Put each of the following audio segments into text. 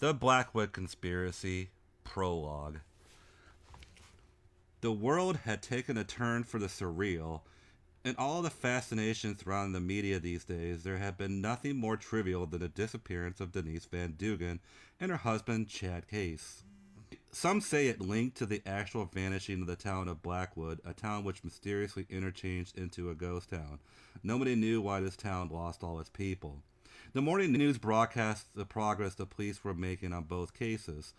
The Blackwood Conspiracy Prologue. The world had taken a turn for the surreal. In all the fascination surrounding the media these days, there had been nothing more trivial than the disappearance of Denise Van Dugen and her husband Chad Case. Some say it linked to the actual vanishing of the town of Blackwood, a town which mysteriously interchanged into a ghost town. Nobody knew why this town lost all its people. The morning news broadcast the progress the police were making on both cases.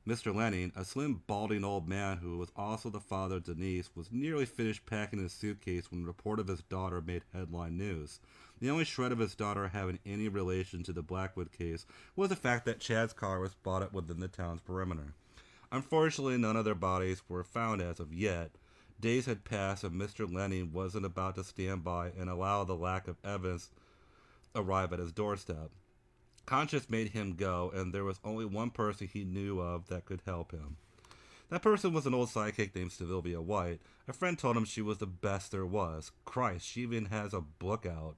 Mr. Lenning, a slim, balding old man who was also the father of Denise, was nearly finished packing his suitcase when the report of his daughter made headline news. The only shred of his daughter having any relation to the Blackwood case was the fact that Chad's car was spotted within the town's perimeter. Unfortunately, none of their bodies were found as of yet. Days had passed, and Mr. Lenning wasn't about to stand by and allow the lack of evidence arrive at his doorstep. Conscience made him go, and there was only one person he knew of that could help him. That person was an old sidekick named Sylvia White. A friend told him she was the best there was. Christ, she even has a book out.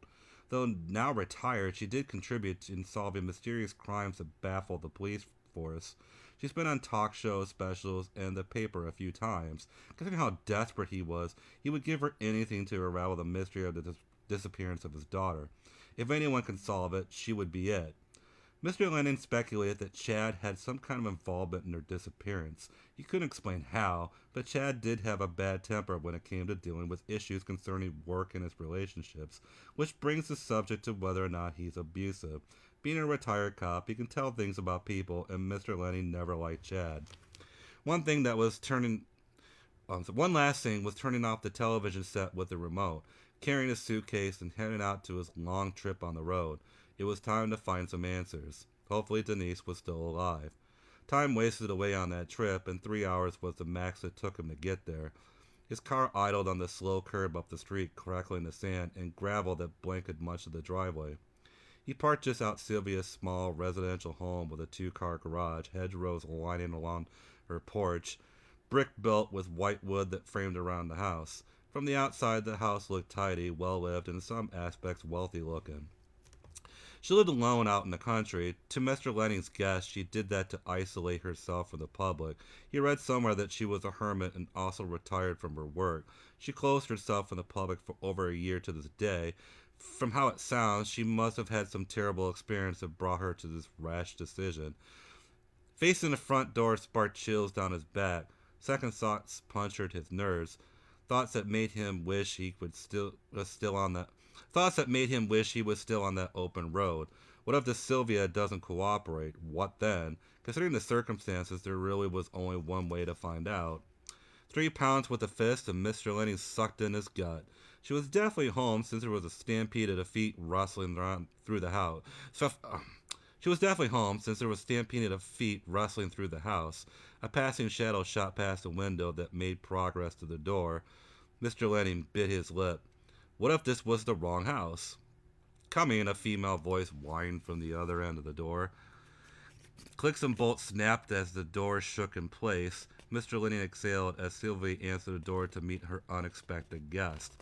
Though now retired, she did contribute in solving mysterious crimes that baffled the police force. She's been on talk shows, specials, and the paper a few times. Considering how desperate he was, he would give her anything to unravel the mystery of the disappearance of his daughter. If anyone could solve it, she would be it. Mr. Lennon speculated that Chad had some kind of involvement in her disappearance. He couldn't explain how, but Chad did have a bad temper when it came to dealing with issues concerning work and his relationships, which brings the subject to whether or not he's abusive. Being a retired cop, he can tell things about people, and Mr. Lennon never liked Chad. One last thing was turning off the television set with the remote, carrying a suitcase, and heading out to his long trip on the road. It was time to find some answers. Hopefully Denise was still alive. Time wasted away on that trip, and 3 hours was the max it took him to get there. His car idled on the slow curb up the street, crackling the sand and gravel that blanketed much of the driveway. He parked just out Sylvia's small residential home with a two-car garage, hedgerows lining along her porch, brick built with white wood that framed around the house. From the outside, the house looked tidy, well-lived, and in some aspects wealthy-looking. She lived alone out in the country. To Mr. Lenning's guess, she did that to isolate herself from the public. He read somewhere that she was a hermit and also retired from her work. She closed herself from the public for over a year to this day. From how it sounds, she must have had some terrible experience that brought her to this rash decision. Facing the front door sparked chills down his back. Second thoughts punctured his nerves. Thoughts that made him wish he was still on that open road. What if the Sylvia doesn't cooperate? What then? Considering the circumstances, there really was only one way to find out. 3 pounds with a fist, and Mr. Lenny sucked in his gut. She was definitely home since there was a stampede of feet rustling through the house. She was definitely home since there was a stampede of feet rustling through the house. A passing shadow shot past the window that made progress to the door. Mr. Lenny bit his lip. What if this was the wrong house? Coming, a female voice whined from the other end of the door. Clicks and bolts snapped as the door shook in place. Mr. Lenny exhaled as Sylvie answered the door to meet her unexpected guest.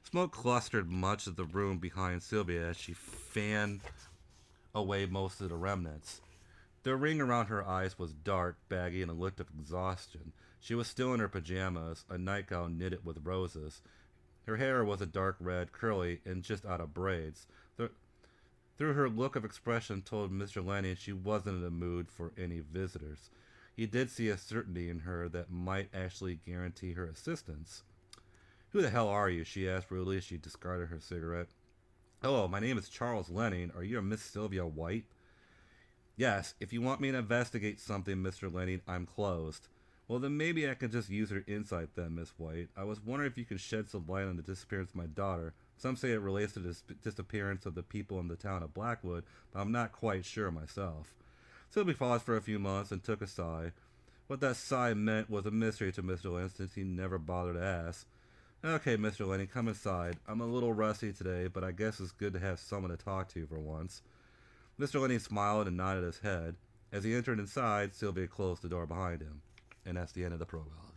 Smoke clustered much of the room behind Sylvia as she fanned away most of the remnants. The ring around her eyes was dark, baggy, and a look of exhaustion. She was still in her pajamas, a nightgown knitted with roses. Her hair was a dark red, curly, and just out of braids. Through her look of expression told Mr. Lanning she wasn't in the mood for any visitors. He did see a certainty in her that might actually guarantee her assistance. "Who the hell are you?" she asked rudely as she discarded her cigarette. "Hello, my name is Charles Lenning. Are you a Miss Sylvia White?" "Yes, if you want me to investigate something, Mr. Lenning, I'm closed." "Well, then maybe I could just use her insight then, Miss White. I was wondering if you could shed some light on the disappearance of my daughter. Some say it relates to the disappearance of the people in the town of Blackwood, but I'm not quite sure myself." Sylvie paused for a few moments and took a sigh. What that sigh meant was a mystery to Mr. Lenning, since he never bothered to ask. "Okay, Mr. Lenning, come inside. I'm a little rusty today, but I guess it's good to have someone to talk to for once." Mr. Lenning smiled and nodded his head. As he entered inside, Sylvia closed the door behind him. And that's the end of the prologue.